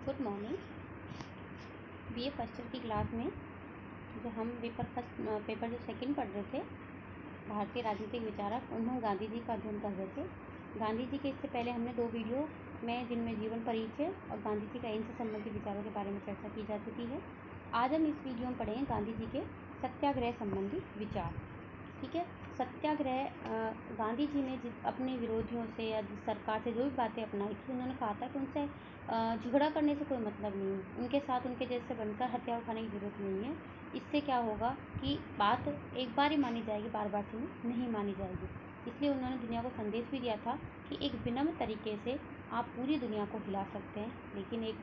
Good morning. BA first year की class में जो हम पेपर जो सेकंड पढ़ रहे थे, भारतीय राजनीतिक विचारक, उन्होंने गांधी जी का अध्ययन कर रहे थे। गांधी जी के इससे पहले हमने 2 वीडियो में जिनमें जीवन परिचय और गांधी जी का इनसे संबंधित विचारों के बारे में चर्चा की जा चुकी है। आज हम इस वीडियो में पढ़ेंगे गांधी जी के सत्याग्रह संबंधी विचार। ठीक है, सत्याग्रह गांधी जी ने अपने विरोधियों से या सरकार से जो भी बातें अपनाई थी, उन्होंने कहा था कि उनसे झगड़ा करने से कोई मतलब नहीं है, उनके साथ उनके जैसे बनकर हथियार उठाने की ज़रूरत नहीं है। इससे क्या होगा कि बात एक बार ही मानी जाएगी, बार बार से नहीं मानी जाएगी। इसलिए उन्होंने दुनिया को संदेश भी दिया था कि एक विनम्र तरीके से आप पूरी दुनिया को हिला सकते हैं, लेकिन एक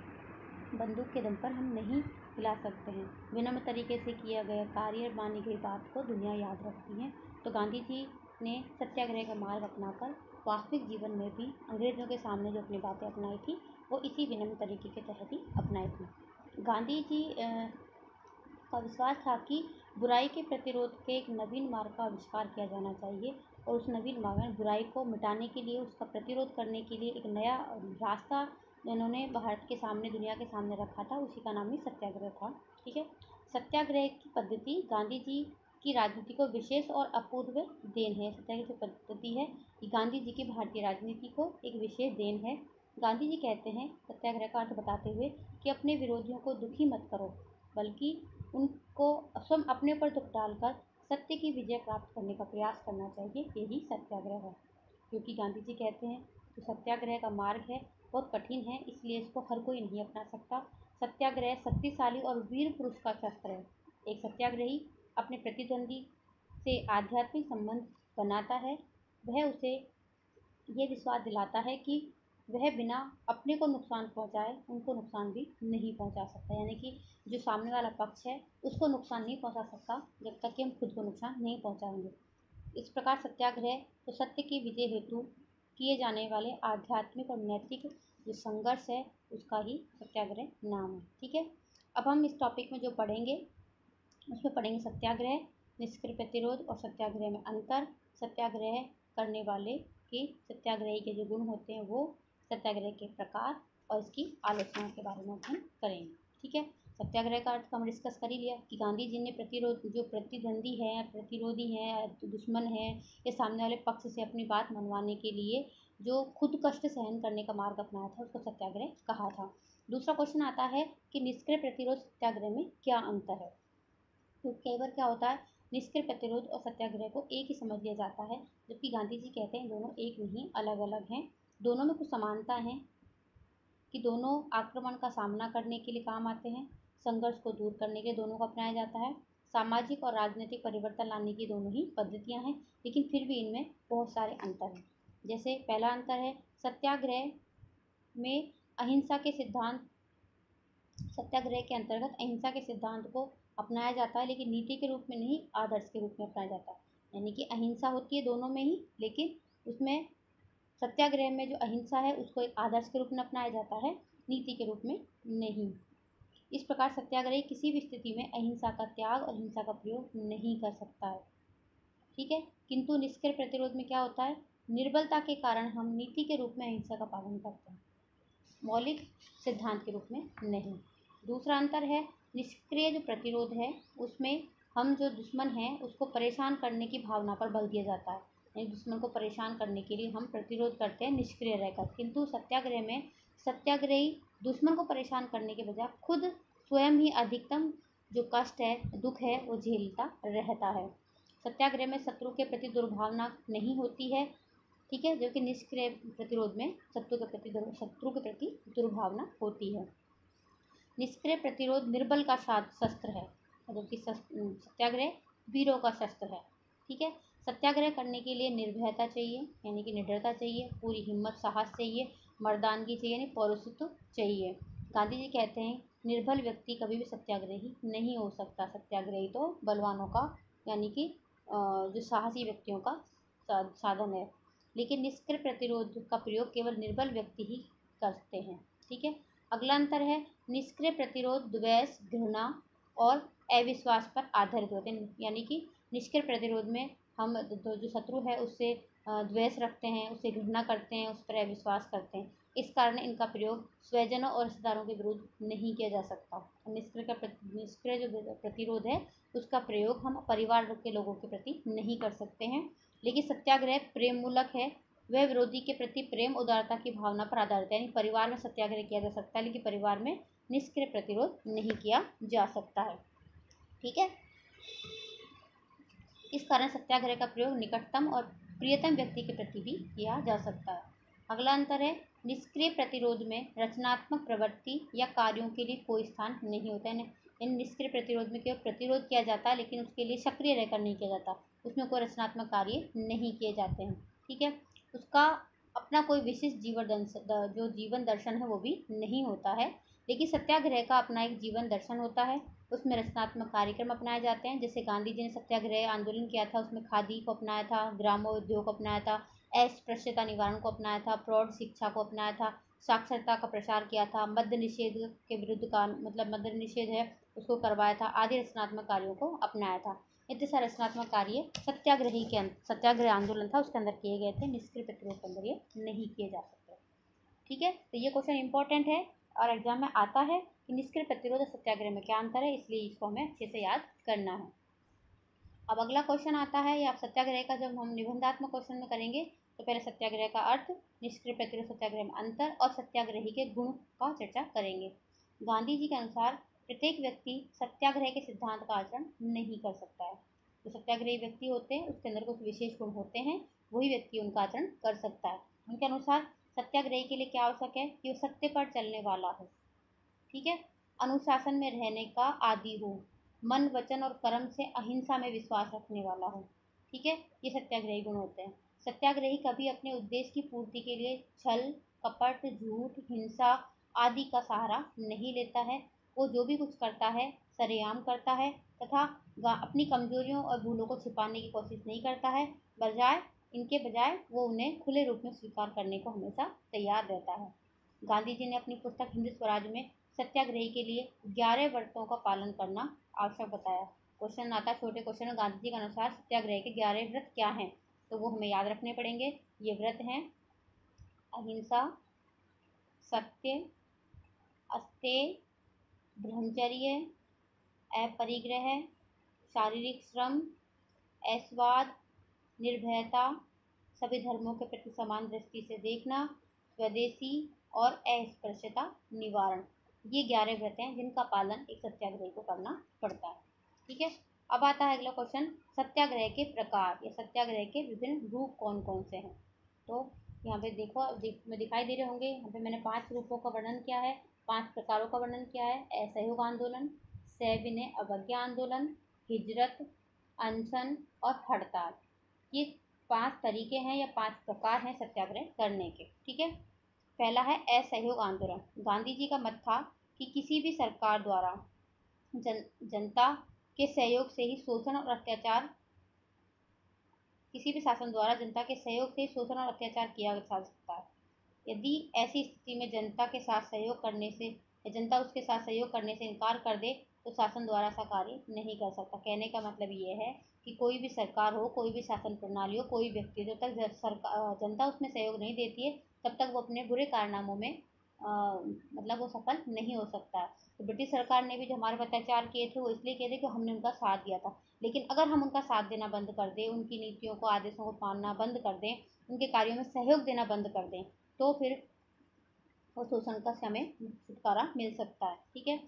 बंदूक के दम पर हम नहीं हिला सकते हैं। विनम्र तरीके से किया गया कार्य, मानी गई बात को दुनिया याद रखती है। तो गांधी जी ने सत्याग्रह का मार्ग अपनाकर वास्तविक जीवन में भी अंग्रेज़ों के सामने जो अपनी बातें अपनाई थी, वो इसी विनम्र तरीके के तहत ही अपनाई थी। गांधी जी का विश्वास था कि बुराई के प्रतिरोध के एक नवीन मार्ग का आविष्कार किया जाना चाहिए, और उस नवीन मार्ग में बुराई को मिटाने के लिए, उसका प्रतिरोध करने के लिए एक नया रास्ता जिन्होंने भारत के सामने, दुनिया के सामने रखा था, उसी का नाम ही सत्याग्रह था। ठीक है, सत्याग्रह की पद्धति गांधी जी की राजनीति को विशेष और अपूर्व देन है। सत्याग्रह की पद्धति है कि गांधी जी की भारतीय राजनीति को एक विशेष देन है। गांधी जी कहते हैं, सत्याग्रह का अर्थ बताते हुए, कि अपने विरोधियों को दुखी मत करो, बल्कि उनको स्वयं अपने पर दुख डालकर सत्य की विजय प्राप्त करने का प्रयास करना चाहिए। यही सत्याग्रह है। क्योंकि गांधी जी कहते हैं कि सत्याग्रह का मार्ग है बहुत कठिन है, इसलिए इसको हर कोई नहीं अपना सकता। सत्याग्रह शक्तिशाली और वीर पुरुष का शस्त्र है। एक सत्याग्रही अपने प्रतिद्वंदी से आध्यात्मिक संबंध बनाता है। वह उसे ये विश्वास दिलाता है कि वह बिना अपने को नुकसान पहुंचाए उनको नुकसान भी नहीं पहुंचा सकता, यानी कि जो सामने वाला पक्ष है उसको नुकसान नहीं पहुंचा सकता जब तक कि हम खुद को नुकसान नहीं पहुंचाएंगे। इस प्रकार सत्याग्रह तो सत्य की विजय हेतु किए जाने वाले आध्यात्मिक और नैतिक जो संघर्ष है, उसका ही सत्याग्रह नाम है। ठीक है, अब हम इस टॉपिक में जो पढ़ेंगे उसमें पढ़ेंगे सत्याग्रह, निष्क्रिय प्रतिरोध और सत्याग्रह में अंतर, सत्याग्रह करने वाले के सत्याग्रही के जो गुण होते हैं वो, सत्याग्रह के प्रकार और इसकी आलोचना के बारे में हम करेंगे। ठीक है, सत्याग्रह का अर्थ हम डिस्कस कर ही लिया कि गांधी जी ने जो प्रतिद्वंदी है, प्रतिरोधी है, दुश्मन है या सामने वाले पक्ष से अपनी बात मनवाने के लिए जो खुद कष्ट सहन करने का मार्ग अपनाया था, उसको सत्याग्रह कहा था। दूसरा क्वेश्चन आता है कि निष्क्रिय प्रतिरोध सत्याग्रह में क्या अंतर है। तो कई बार क्या होता है, निष्क्रिय प्रतिरोध और सत्याग्रह को एक ही समझ लिया जाता है, जबकि गांधी जी कहते हैं दोनों एक नहीं, अलग अलग हैं। दोनों में कुछ समानता है कि दोनों आक्रमण का सामना करने के लिए काम आते हैं, संघर्ष को दूर करने के लिए दोनों को अपनाया जाता है, सामाजिक और राजनीतिक परिवर्तन लाने की दोनों ही पद्धतियां हैं, लेकिन फिर भी इनमें बहुत सारे अंतर हैं। जैसे पहला अंतर है, सत्याग्रह में अहिंसा के सिद्धांत, सत्याग्रह के अंतर्गत अहिंसा के सिद्धांत को अपनाया जाता है, लेकिन नीति के रूप में नहीं, आदर्श के रूप में अपनाया जाता है। यानी कि अहिंसा होती है दोनों में ही, लेकिन उसमें सत्याग्रह में जो अहिंसा है उसको एक आदर्श के रूप में अपनाया जाता है, नीति के रूप में नहीं। इस प्रकार सत्याग्रही किसी भी स्थिति में अहिंसा का त्याग और हिंसा का प्रयोग नहीं कर सकता है। ठीक है, किंतु निष्क्रिय प्रतिरोध में क्या होता है, निर्बलता के कारण हम नीति के रूप में अहिंसा का पालन करते हैं, मौलिक सिद्धांत के रूप में नहीं। दूसरा अंतर है, निष्क्रिय जो प्रतिरोध है उसमें हम जो दुश्मन हैं उसको परेशान करने की भावना पर बल दिया जाता है, यानी दुश्मन को परेशान करने के लिए हम प्रतिरोध करते हैं निष्क्रिय रहकर। किंतु सत्याग्रह में सत्याग्रही दुश्मन को परेशान करने के बजाय खुद स्वयं ही अधिकतम जो कष्ट है, दुख है, वो झेलता रहता है। सत्याग्रह में शत्रु के प्रति दुर्भावना नहीं होती है। ठीक है, जो कि निष्क्रिय प्रतिरोध में शत्रु के प्रति दुर्भावना होती है। निष्क्रिय प्रतिरोध निर्बल का शस्त्र है, जबकि सत्याग्रह वीरों का शस्त्र है। ठीक है, सत्याग्रह करने के लिए निर्भयता चाहिए, यानी कि निडरता चाहिए, पूरी हिम्मत, साहस चाहिए, मर्दानगी चाहिए, यानी पौरुषत्व चाहिए। गांधी जी कहते हैं निर्बल व्यक्ति कभी भी सत्याग्रही नहीं हो सकता। सत्याग्रही तो बलवानों का, यानी कि जो साहसी व्यक्तियों का साधन है, लेकिन निष्क्रिय प्रतिरोध का प्रयोग केवल निर्बल व्यक्ति ही करते हैं। ठीक है, अगला अंतर है, निष्क्रिय प्रतिरोध द्वेष, घृणा और अविश्वास पर आधारित होते हैं, यानी कि निष्क्रिय प्रतिरोध में हम जो शत्रु है उससे द्वेष रखते हैं, उससे घृणा करते हैं, उस पर अविश्वास करते हैं। इस कारण इनका प्रयोग स्वजनों और रिश्तेदारों के विरुद्ध नहीं किया जा सकता। निष्क्रिय जो प्रतिरोध है उसका प्रयोग हम परिवार के लोगों के प्रति नहीं कर सकते हैं। लेकिन सत्याग्रह प्रेम मूलक है, वह विरोधी के प्रति प्रेम उदारता की भावना पर आधारित है। यानी परिवार में सत्याग्रह किया जा सकता है लेकिन परिवार में निष्क्रिय प्रतिरोध नहीं किया जा सकता है। ठीक है, इस कारण सत्याग्रह का प्रयोग निकटतम और प्रियतम व्यक्ति के प्रति भी किया जा सकता है। अगला अंतर है, निष्क्रिय प्रतिरोध में रचनात्मक प्रवृत्ति या कार्यों के लिए कोई स्थान नहीं होता है। इन निष्क्रिय प्रतिरोध में केवल प्रतिरोध किया जाता है लेकिन उसके लिए सक्रिय रहकर नहीं किया जाता, उसमें कोई रचनात्मक कार्य नहीं किए जाते हैं। ठीक है, उसका अपना कोई विशिष्ट जीवन दर्शन है वो भी नहीं होता है। लेकिन सत्याग्रह का अपना एक जीवन दर्शन होता है, उसमें रचनात्मक कार्यक्रम अपनाए जाते हैं। जैसे गांधी जी ने सत्याग्रह आंदोलन किया था, उसमें खादी को अपनाया था, ग्रामोद्योग को अपनाया था, अस्पृश्यता निवारण को अपनाया था, प्रौढ़ शिक्षा को अपनाया था, साक्षरता का प्रसार किया था, मद्य निषेध के विरुद्ध का मद्य निषेध है उसको करवाया था, आदि रचनात्मक कार्यों को अपनाया था। इतने सारे रचनात्मक कार्य सत्याग्रह आंदोलन था उसके अंदर किए गए थे, निष्क्रिय प्रतिरोध के अंदर ये नहीं किए जा सकते। ठीक है, तो ये क्वेश्चन इंपॉर्टेंट है और एग्जाम में आता है कि निष्क्रिय प्रतिरोध और सत्याग्रह में क्या अंतर है, इसलिए इसको हमें अच्छे से याद करना है। अब अगला क्वेश्चन आता है, या सत्याग्रह का जब हम निबंधात्मक क्वेश्चन में करेंगे तो पहले सत्याग्रह का अर्थ, निष्क्रिय प्रतिरोध सत्याग्रह में अंतर और सत्याग्रही के गुण का चर्चा करेंगे। गांधी जी के अनुसार प्रत्येक व्यक्ति सत्याग्रह के सिद्धांत का आचरण नहीं कर सकता है। जो सत्याग्रही व्यक्ति होते हैं उसके अंदर कुछ विशेष गुण होते हैं, वही व्यक्ति उनका आचरण कर सकता है। उनके अनुसार सत्याग्रही के लिए क्या आवश्यक है कि वो सत्य पर चलने वाला हो। ठीक है, अनुशासन में रहने का आदी हो, मन वचन और कर्म से अहिंसा में विश्वास रखने वाला हो। ठीक है, ये सत्याग्रही गुण होते हैं। सत्याग्रही कभी अपने उद्देश्य की पूर्ति के लिए छल कपट झूठ हिंसा आदि का सहारा नहीं लेता है। वो जो भी कुछ करता है सरेआम करता है तथा अपनी कमजोरियों और भूलों को छिपाने की कोशिश नहीं करता है, इनके बजाय वो उन्हें खुले रूप में स्वीकार करने को हमेशा तैयार रहता है। गांधी जी ने अपनी पुस्तक हिंद स्वराज में सत्याग्रही के लिए 11 व्रतों का पालन करना आवश्यक बताया। क्वेश्चन आता है छोटे क्वेश्चन में, गांधी जी के अनुसार सत्याग्रह के 11 व्रत क्या हैं, तो वो हमें याद रखने पड़ेंगे। ये व्रत हैं अहिंसा, सत्य, अस्तेय, ब्रह्मचर्य, अपरिग्रह, शारीरिक श्रम, ऐशवाद, निर्भयता, सभी धर्मों के प्रति समान दृष्टि से देखना, स्वदेशी और अस्पृश्यता निवारण। ये 11 व्रत हैं जिनका पालन एक सत्याग्रही को करना पड़ता है। ठीक है, अब आता है अगला क्वेश्चन, सत्याग्रह के प्रकार या सत्याग्रह के विभिन्न रूप कौन कौन से हैं। तो यहाँ पे देखो में दिखाई दे रहे होंगे, यहाँ पे मैंने 5 रूपों का वर्णन किया है, 5 प्रकारों का वर्णन किया है। असहयोग आंदोलन, सविनय अवज्ञा आंदोलन, हिजरत, अनशन और हड़ताल। ये 5 तरीके हैं या 5 प्रकार हैं सत्याग्रह करने के। ठीक है, पहला है असहयोग आंदोलन। गांधी जी का मत था कि किसी भी सरकार द्वारा जनता के सहयोग से ही शोषण और अत्याचार किसी भी शासन द्वारा जनता के सहयोग से शोषण और अत्याचार किया जा सकता है। यदि ऐसी स्थिति में जनता के साथ सहयोग करने से या जनता उसके साथ सहयोग करने से इनकार कर दे तो शासन द्वारा ऐसा कार्य नहीं कर सकता। कहने का मतलब ये है कि कोई भी सरकार हो, कोई भी शासन प्रणाली हो, कोई व्यक्ति, जब तक जनता उसमें सहयोग नहीं देती है तब तक वो अपने बुरे कारनामों में मतलब वो सफल नहीं हो सकता। तो ब्रिटिश सरकार ने भी जो हमारे पर अत्याचार किए थे वो इसलिए किए थे कि हमने उनका साथ दिया था। लेकिन अगर हम उनका साथ देना बंद कर दें, उनकी नीतियों को आदेशों को मानना बंद कर दें, उनके कार्यों में सहयोग देना बंद कर दें तो फिर वो शोषण का से हमें छुटकारा मिल सकता है। ठीक है,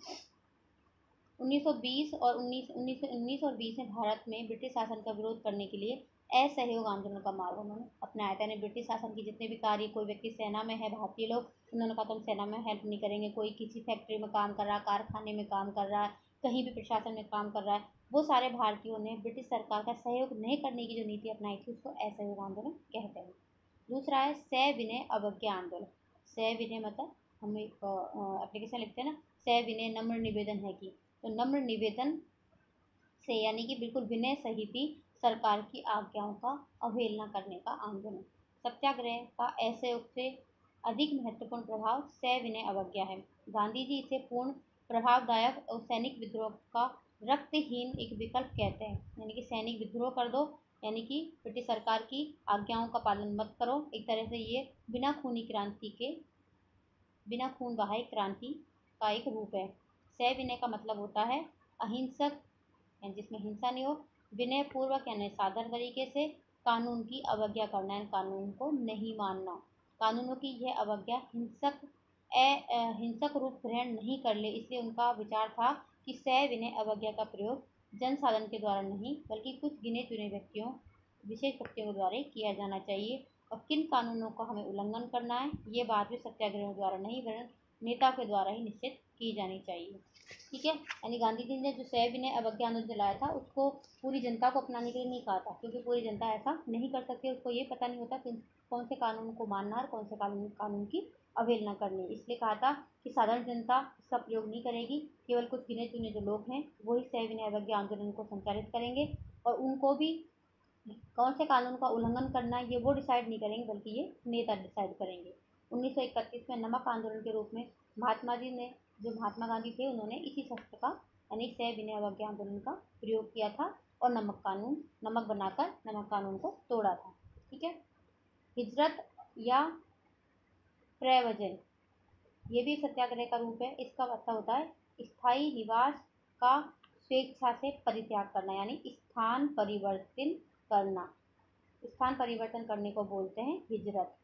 1920 और 1919 और 20 में भारत में ब्रिटिश शासन का विरोध करने के लिए असहयोग आंदोलन का मार्ग उन्होंने अपनाया था। यानी ब्रिटिश शासन की जितने भी कार्य, कोई व्यक्ति सेना में है, भारतीय लोग, उन्होंने कहा हम सेना में हेल्प नहीं करेंगे। कोई किसी फैक्ट्री में काम कर रहा है, कारखाने में काम कर रहा है, कहीं भी प्रशासन में काम कर रहा है, वो सारे भारतीयों ने ब्रिटिश सरकार का सहयोग नहीं करने की जो नीति अपनाई थी उसको असहयोग आंदोलन कहते हैं। दूसरा है सविनय अवज्ञा आंदोलन। सविनय मतलब हम एक एप्लीकेशन लिखते हैं ना, सविनय नम्र निवेदन है कि, तो नम्र निवेदन से यानी कि बिल्कुल विनय सहित ही सरकार की आज्ञाओं का अवहेलना करने का आंदोलन। सत्याग्रह का असहयोग से अधिक महत्वपूर्ण प्रभाव सविनय अवज्ञा है। गांधी जी इसे पूर्ण प्रभावदायक और सैनिक विद्रोह का रक्तहीन एक विकल्प कहते हैं। यानी कि सैनिक विद्रोह कर दो, यानी कि ब्रिटिश सरकार की आज्ञाओं का पालन मत करो। एक तरह से ये बिना खूनी क्रांति के बिना खून बहाए क्रांति का एक रूप है। सविनय का मतलब होता है अहिंसक, यानी जिसमें हिंसा नहीं हो, विनय पूर्वक यानी साधारण तरीके से कानून की अवज्ञा करना, यानी कानून को नहीं मानना। कानूनों की यह अवज्ञा हिंसक रूप ग्रहण नहीं कर ले, इसलिए उनका विचार था कि सविनय अवज्ञा का प्रयोग जन साधन के द्वारा नहीं बल्कि कुछ गिने चुने व्यक्तियों, विशेष व्यक्तियों के द्वारा किया जाना चाहिए। और किन कानूनों का हमें उल्लंघन करना है, ये बात भी सत्याग्रहों द्वारा नहीं वरन नेता के द्वारा ही निश्चित की जानी चाहिए। ठीक है, यानी गांधी जी ने जो सविनय अवज्ञा आंदोलन चलाया था उसको पूरी जनता को अपनाने के लिए नहीं कहा था, क्योंकि पूरी जनता ऐसा नहीं कर सकती, उसको ये पता नहीं होता कि कौन से कानून को मानना और कौन से कानून की अवहेलना करनी। इसलिए कहा था कि साधारण जनता इसका प्रयोग नहीं करेगी, केवल कुछ गिने चुने जो लोग हैं वही सविनय अवज्ञा आंदोलन को संचालित करेंगे, और उनको भी कौन से कानून का उल्लंघन करना है ये वो डिसाइड नहीं करेंगे, बल्कि ये नेता डिसाइड करेंगे। 1931 में नमक आंदोलन के रूप में महात्मा जी ने, जो महात्मा गांधी थे, उन्होंने इसी शस्त्र का यानी सविनय अवज्ञा आंदोलन का प्रयोग किया था और नमक बनाकर नमक कानून को तोड़ा था। ठीक है, हिजरत या प्रव्रजन, ये भी सत्याग्रह का रूप है। इसका मतलब होता है स्थायी निवास का स्वेच्छा से परित्याग करना, यानी स्थान परिवर्तन करना। स्थान परिवर्तन करने को बोलते हैं हिजरत।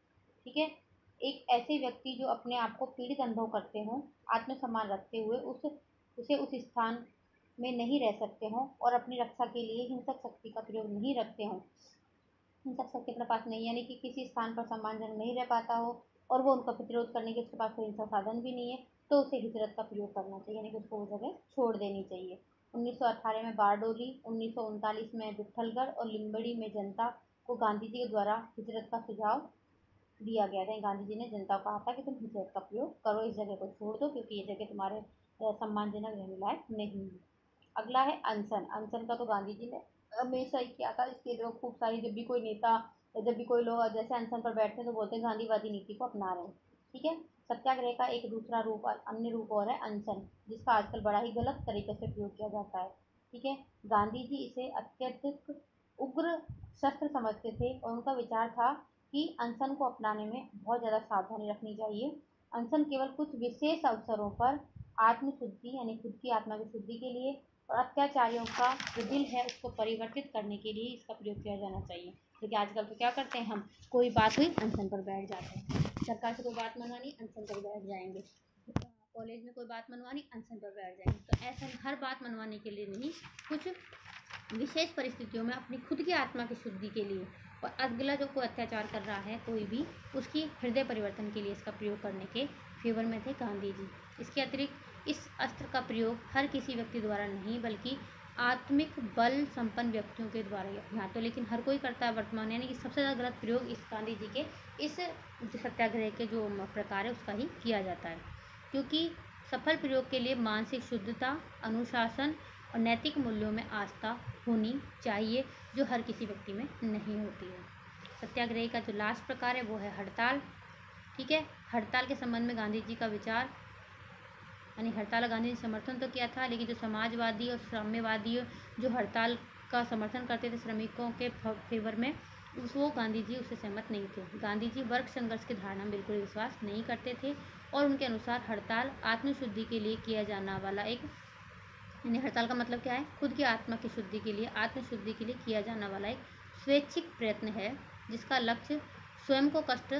ठीक है, एक ऐसे व्यक्ति जो अपने आप को पीड़ित अनुभव करते हों, आत्मसम्मान रखते हुए उस स्थान में नहीं रह सकते हों और अपनी रक्षा के लिए हिंसक शक्ति का प्रयोग नहीं रखते हों, हिंसक शक्ति अपने पास नहीं, यानी कि किसी स्थान पर सम्मानजनक नहीं रह पाता हो और वो उनका प्रतिरोध करने के उसके पास कोई हिंसा साधन भी नहीं है, तो उसे हिजरत का प्रयोग करना चाहिए, यानी कि उसको वो जगह छोड़ देनी चाहिए। 1918 में बारडोली, 1939 में विट्ठलगढ़ और लिम्बड़ी में जनता को गांधी जी के द्वारा हिजरत का सुझाव दिया गया था। गांधी जी ने जनता को कहा था कि तुम हिजरत का प्रयोग करो, इस जगह को छोड़ दो, क्योंकि ये जगह तुम्हारे सम्मानजनक रहने लायक नहीं है। अगला है अनशन। अनशन का तो गांधी जी ने हमेशा ही किया था। इसके जो खूब सारी, जब भी कोई नेता, जब भी कोई लोग जैसे अनशन पर बैठते हैं तो बोलते हैं गांधीवादी नीति को अपना रहे हैं। ठीक है, सत्याग्रह का एक दूसरा रूप, अन्य रूप और है अनशन, जिसका आजकल बड़ा ही गलत तरीके से प्रयोग किया जाता है। ठीक है, गांधी जी इसे अत्यधिक उग्र शस्त्र समझते थे और उनका विचार था कि अनशन को अपनाने में बहुत ज़्यादा सावधानी रखनी चाहिए। अनशन केवल कुछ विशेष अवसरों पर आत्मशुद्धि यानी खुद की आत्मा की शुद्धि के लिए और अत्याचारियों का जो दिल है उसको परिवर्तित करने के लिए इसका प्रयोग किया जाना चाहिए। क्योंकि आजकल तो क्या करते हैं, हम कोई बात हुई अनशन पर बैठ जाते हैं, सरकार से कोई बात मनवानी अनशन पर बैठ जाएंगे, कॉलेज में कोई बात मनवानी अनशन पर बैठ जाएंगे। तो ऐसा हर बात मनवाने के लिए नहीं, कुछ विशेष परिस्थितियों में अपनी खुद की आत्मा की शुद्धि के लिए और अगला जो कोई अत्याचार कर रहा है कोई भी, उसकी हृदय परिवर्तन के लिए इसका प्रयोग करने के फेवर में थे गांधी जी। इसके अतिरिक्त इस अस्त्र का प्रयोग हर किसी व्यक्ति द्वारा नहीं बल्कि आत्मिक बल संपन्न व्यक्तियों के द्वारा यहाँ तो, लेकिन हर कोई करता है वर्तमान, यानी कि सबसे ज़्यादा गलत प्रयोग इस गांधी जी के इस सत्याग्रह के जो प्रकार है उसका ही किया जाता है। क्योंकि सफल प्रयोग के लिए मानसिक शुद्धता, अनुशासन और नैतिक मूल्यों में आस्था होनी चाहिए, जो हर किसी व्यक्ति में नहीं होती है। सत्याग्रह का जो लास्ट प्रकार है वो है हड़ताल। ठीक है, हड़ताल के संबंध में गांधी जी का विचार, यानी हड़ताल गांधी ने समर्थन तो किया था, लेकिन जो समाजवादी और साम्यवादी जो हड़ताल का समर्थन करते थे श्रमिकों के फेवर में, वो गांधी जी उससे सहमत नहीं थे। गांधी जी वर्ग संघर्ष की धारणा में बिल्कुल विश्वास नहीं करते थे और उनके अनुसार हड़ताल आत्मशुद्धि के लिए किया जाना वाला एक, यानी हड़ताल का मतलब क्या है, खुद की आत्मा की शुद्धि के लिए, आत्मशुद्धि के लिए किया जाना वाला एक स्वैच्छिक प्रयत्न है, जिसका लक्ष्य स्वयं को कष्ट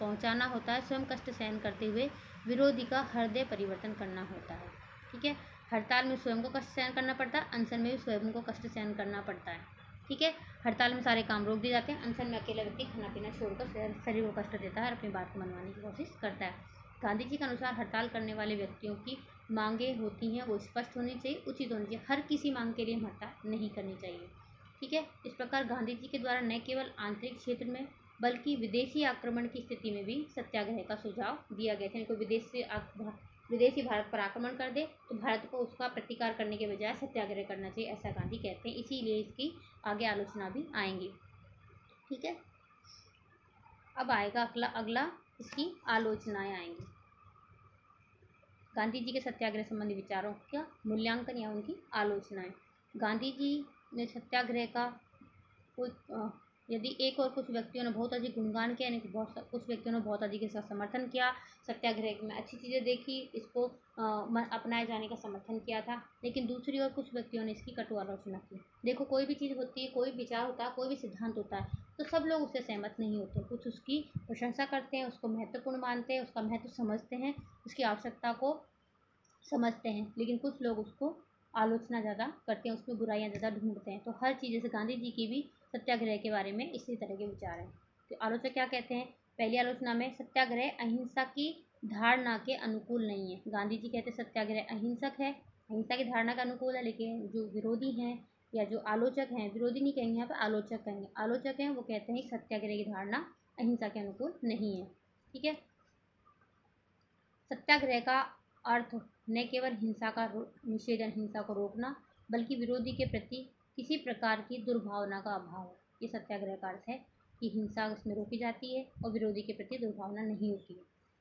पहुंचाना होता है, स्वयं कष्ट सहन करते हुए विरोधी का हृदय परिवर्तन करना होता है। ठीक है, हड़ताल में स्वयं को कष्ट सहन करना पड़ता है, अनशन में भी स्वयं को कष्ट सहन करना पड़ता है। ठीक है, हड़ताल में सारे काम रोक दिए जाते हैं, अनशन में अकेला व्यक्ति खाना पीना छोड़कर शरीर को कष्ट देता है और अपनी बात को मनवाने की कोशिश करता है। गांधी जी के अनुसार हड़ताल करने वाले व्यक्तियों की मांगे होती हैं वो स्पष्ट होनी चाहिए, उचित होनी चाहिए, हर किसी मांग के लिए हड़ताल नहीं करनी चाहिए। ठीक है, इस प्रकार गांधी जी के द्वारा न केवल आंतरिक क्षेत्र में बल्कि विदेशी आक्रमण की स्थिति में भी सत्याग्रह का सुझाव दिया गया था। कोई विदेशी भारत पर आक्रमण कर दे तो भारत को उसका प्रतिकार करने के बजाय सत्याग्रह करना चाहिए, ऐसा गांधी कहते हैं। इसीलिए इसकी आगे आलोचना भी आएंगी। ठीक है, अब आएगा अगला इसकी आलोचनाएं आएंगी। गांधी जी के सत्याग्रह संबंधी विचारों का मूल्यांकन या उनकी आलोचनाएं। गांधी जी ने सत्याग्रह का यदि एक और कुछ व्यक्तियों ने बहुत अधिक गुणगान किया, यानी कि कुछ व्यक्तियों ने बहुत अधिक इसका समर्थन किया, सत्याग्रह में अच्छी चीज़ें देखी, इसको अपनाए जाने का समर्थन किया था, लेकिन दूसरी ओर कुछ व्यक्तियों ने इसकी कटु आलोचना की। देखो, कोई भी चीज़ होती है, कोई विचार होता है, कोई भी सिद्धांत होता है, तो सब लोग उससे सहमत नहीं होते। कुछ उसकी प्रशंसा करते हैं, उसको महत्वपूर्ण मानते हैं, उसका महत्व समझते हैं, उसकी आवश्यकता को समझते हैं, लेकिन कुछ लोग उसको आलोचना ज़्यादा करते हैं, उसमें बुराइयाँ ज़्यादा ढूंढते हैं। तो हर चीज़, जैसे गांधी जी की भी सत्याग्रह के बारे में इसी तरह के विचार हैं। तो आलोचक क्या कहते हैं? पहली आलोचना में, सत्याग्रह अहिंसा की धारणा के अनुकूल नहीं है। गांधी जी कहते हैं सत्याग्रह अहिंसक है, अहिंसा की धारणा का अनुकूल है, लेकिन जो विरोधी हैं या जो आलोचक हैं, विरोधी नहीं कहेंगे यहाँ पर, आलोचक कहेंगे, आलोचक हैं, वो कहते हैं सत्याग्रह की धारणा अहिंसा के अनुकूल नहीं है। ठीक है। सत्याग्रह का अर्थ न केवल हिंसा का निषेधन, हिंसा को रोकना, बल्कि विरोधी के प्रति किसी प्रकार की दुर्भावना का अभाव है। ये सत्याग्रह का अर्थ है कि हिंसा उसमें रोकी जाती है और विरोधी के प्रति दुर्भावना नहीं होती है।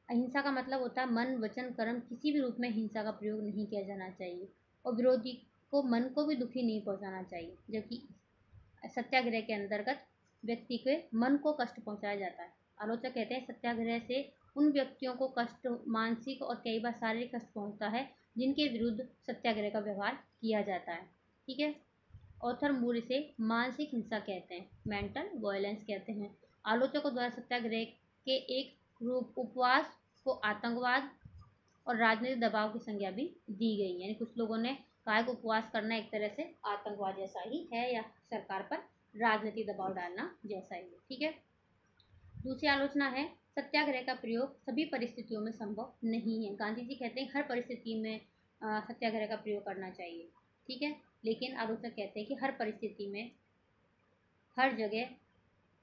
अहिंसा का मतलब होता है मन, वचन, कर्म किसी भी रूप में हिंसा का प्रयोग नहीं किया जाना चाहिए और विरोधी को, मन को भी दुखी नहीं पहुंचाना चाहिए। जबकि सत्याग्रह के अंतर्गत व्यक्ति के मन को कष्ट पहुंचाया जाता है। आलोचक कहते हैं सत्याग्रह से उन व्यक्तियों को कष्ट, मानसिक और कई बार शारीरिक कष्ट पहुंचता है जिनके विरुद्ध सत्याग्रह का व्यवहार किया जाता है। ठीक है। ऑथर मूर इसे मानसिक हिंसा कहते हैं, मेंटल वायलेंस कहते हैं। आलोचकों द्वारा सत्याग्रह के एक रूप उपवास को आतंकवाद और राजनीतिक दबाव की संज्ञा भी दी गई। यानी कुछ लोगों ने कहा कि उपवास करना एक तरह से आतंकवाद जैसा ही है या सरकार पर राजनीतिक दबाव डालना जैसा ही है। ठीक है। दूसरी आलोचना है, सत्याग्रह का प्रयोग सभी परिस्थितियों में संभव नहीं है। गांधी जी कहते हैं हर परिस्थिति में सत्याग्रह का प्रयोग करना चाहिए। ठीक है। लेकिन आलोचक कहते हैं कि हर परिस्थिति में, हर जगह,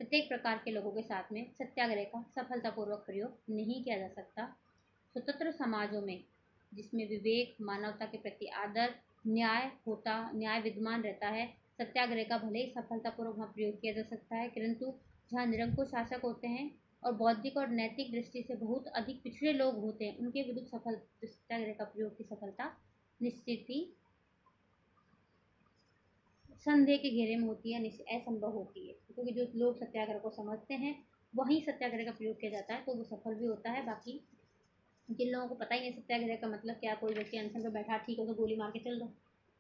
प्रत्येक प्रकार के लोगों के साथ में सत्याग्रह का सफलतापूर्वक प्रयोग नहीं किया जा सकता। स्वतंत्र समाजों में, जिसमें विवेक, मानवता के प्रति आदर, न्याय विद्यमान रहता है, सत्याग्रह का भले ही सफलतापूर्वक वहाँ प्रयोग किया जा सकता है, परंतु जहाँ निरंकुश शासक होते हैं और बौद्धिक और नैतिक दृष्टि से बहुत अधिक पिछड़े लोग होते हैं, उनके विरुद्ध सत्याग्रह का प्रयोग की सफलता निश्चित ही संदेह के घेरे में होती है, असंभव होती है। क्योंकि जो लोग सत्याग्रह को समझते हैं वहीं सत्याग्रह का प्रयोग किया जाता है, तो वो सफल भी होता है। बाकी जिन लोगों को पता ही नहीं सत्याग्रह का मतलब क्या, कोई व्यक्ति अनशन पर बैठा, ठीक है तो गोली मार के चल दो,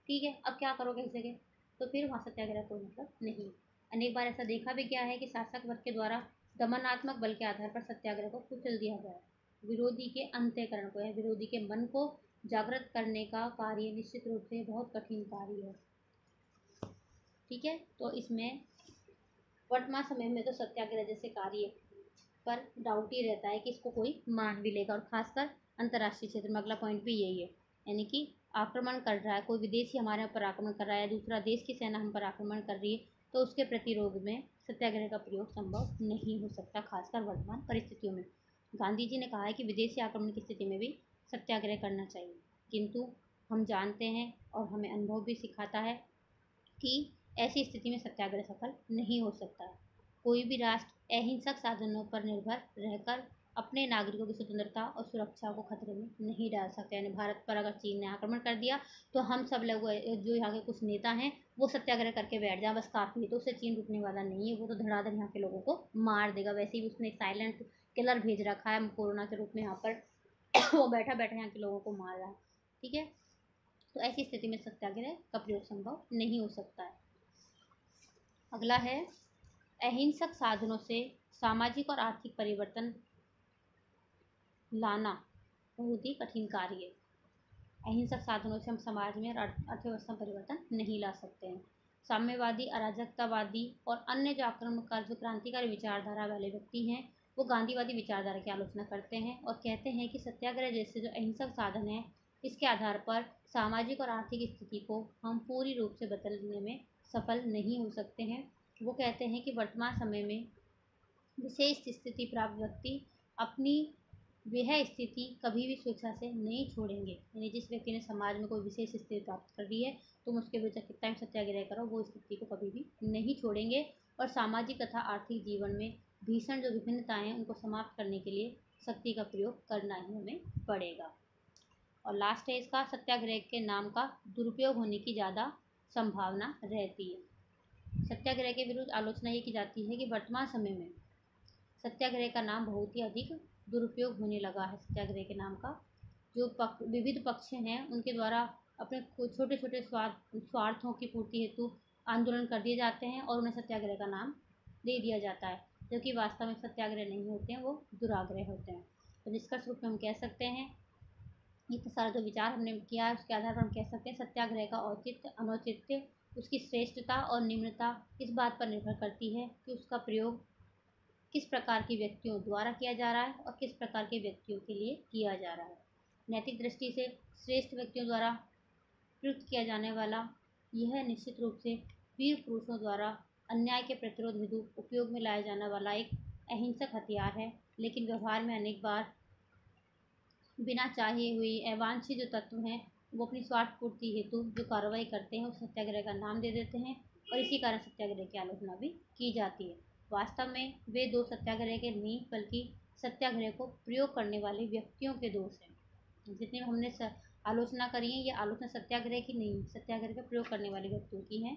ठीक है, अब क्या करोगे इस जगह, तो फिर वहाँ सत्याग्रह कोई मतलब नहीं। अनेक बार ऐसा देखा भी गया है कि शासक वर्ग के द्वारा दमनात्मक बल के आधार पर सत्याग्रह को कुचल दिया गया है। विरोधी के अंतःकरण को या विरोधी के मन को जागृत करने का कार्य निश्चित रूप से बहुत कठिन कार्य है। ठीक है। तो इसमें वर्तमान समय में तो सत्याग्रह जैसे कार्य पर डाउट ही रहता है कि इसको कोई मान भी लेगा, और खासकर अंतर्राष्ट्रीय क्षेत्र में अगला पॉइंट भी यही है, यानी कि आक्रमण कर रहा है, कोई विदेशी हमारे ऊपर आक्रमण कर रहा है, दूसरा देश की सेना हम पर आक्रमण कर रही है, तो उसके प्रतिरोध में सत्याग्रह का प्रयोग संभव नहीं हो सकता, खासकर वर्तमान परिस्थितियों में। गांधी जी ने कहा है कि विदेशी आक्रमण की स्थिति में भी सत्याग्रह करना चाहिए, किंतु हम जानते हैं और हमें अनुभव भी सिखाता है कि ऐसी स्थिति में सत्याग्रह सफल नहीं हो सकता। कोई भी राष्ट्र अहिंसक साधनों पर निर्भर रहकर अपने नागरिकों की स्वतंत्रता और सुरक्षा को खतरे में नहीं डाल सकते। यानी भारत पर अगर चीन ने आक्रमण कर दिया तो हम सब लोग, जो यहाँ के कुछ नेता हैं, वो सत्याग्रह करके बैठ जाए बस काफ़ी है, तो उससे चीन रुकने वाला नहीं है, वो तो धड़ाधड़ यहाँ के लोगों को मार देगा। वैसे ही उसने साइलेंट किलर भेज रखा है कोरोना के रूप में यहाँ पर वो बैठा बैठा यहाँ के लोगों को मार रहा है। ठीक है। तो ऐसी स्थिति में सत्याग्रह का प्रयोग संभव नहीं हो सकता है। अगला है, अहिंसक साधनों से सामाजिक और आर्थिक परिवर्तन लाना बहुत ही कठिन कार्य है। अहिंसक साधनों से हम समाज में अर्थव्यवस्था में परिवर्तन नहीं ला सकते हैं। साम्यवादी, अराजकतावादी और अन्य जो आक्रमणकारी, जो क्रांतिकारी विचारधारा वाले व्यक्ति हैं, वो गांधीवादी विचारधारा की आलोचना करते हैं और कहते हैं कि सत्याग्रह जैसे जो अहिंसक साधन है, इसके आधार पर सामाजिक और आर्थिक स्थिति को हम पूरी रूप से बदलने में सफल नहीं हो सकते हैं। वो कहते हैं कि वर्तमान समय में विशेष स्थिति प्राप्त व्यक्ति अपनी वह स्थिति कभी भी स्वेच्छा से नहीं छोड़ेंगे। यानी जिस व्यक्ति ने समाज में कोई विशेष स्थिति प्राप्त कर ली है, तुम उसके विरुद्ध कितना भी सत्याग्रह करो, वो स्थिति को कभी भी नहीं छोड़ेंगे, और सामाजिक तथा आर्थिक जीवन में भीषण जो विभिन्नताएं हैं उनको समाप्त करने के लिए शक्ति का प्रयोग करना ही हमें पड़ेगा। और लास्ट है इसका, सत्याग्रह के नाम का दुरुपयोग होने की ज़्यादा संभावना रहती है। सत्याग्रह के विरुद्ध आलोचना ये की जाती है कि वर्तमान समय में सत्याग्रह का नाम बहुत ही अधिक दुरुपयोग होने लगा है। सत्याग्रह के नाम का जो विविध पक्ष हैं उनके द्वारा अपने छोटे छोटे स्वार्थों की पूर्ति हेतु आंदोलन कर दिए जाते हैं और उन्हें सत्याग्रह का नाम दे दिया जाता है, जो कि वास्तव में सत्याग्रह नहीं होते हैं, वो दुराग्रह होते हैं। तो निष्कर्ष रूप में हम कह सकते हैं, ये तो सारा जो विचार हमने किया है उसके आधार पर हम कह सकते हैं सत्याग्रह का औचित्य अनौचित्य, उसकी श्रेष्ठता और निम्नता इस बात पर निर्भर करती है कि उसका प्रयोग किस प्रकार के व्यक्तियों द्वारा किया जा रहा है और किस प्रकार के व्यक्तियों के लिए किया जा रहा है। नैतिक दृष्टि से श्रेष्ठ व्यक्तियों द्वारा प्रयुक्त किया जाने वाला यह निश्चित रूप से वीर पुरुषों द्वारा अन्याय के प्रतिरोध हेतु उपयोग में लाया जाने वाला एक अहिंसक हथियार है, लेकिन व्यवहार में अनेक बार बिना चाहे हुए अवांछित जो तत्व हैं वो अपनी स्वार्थ पूर्ति हेतु जो कार्रवाई करते हैं उस सत्याग्रह का नाम दे देते हैं और इसी कारण सत्याग्रह की आलोचना भी की जाती है। वास्तव में वे दोष सत्याग्रह के नहीं बल्कि सत्याग्रह को प्रयोग करने वाले व्यक्तियों के दोष हैं। जितनी हमने आलोचना करी है ये आलोचना सत्याग्रह की नहीं, सत्याग्रह का प्रयोग करने वाले व्यक्तियों की हैं।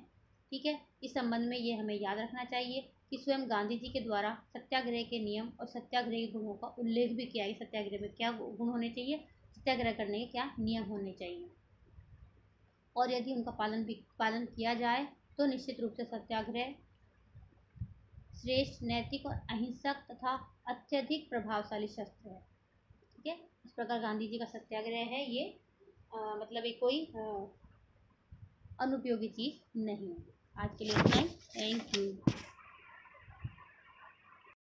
ठीक है, इस संबंध में ये हमें याद रखना चाहिए कि स्वयं गांधी जी के द्वारा सत्याग्रह के नियम और सत्याग्रह के गुणों का उल्लेख भी किया है। सत्याग्रह में क्या गुण होने चाहिए, सत्याग्रह करने के क्या नियम होने चाहिए, और यदि उनका पालन किया जाए तो निश्चित रूप से सत्याग्रह श्रेष्ठ, नैतिक और अहिंसक तथा अत्यधिक प्रभावशाली शस्त्र है। ठीक है, इस प्रकार गांधी जी का सत्याग्रह है ये मतलब ये कोई अनुपयोगी चीज़ नहीं है। आज के लिए इतना ही। Thank you.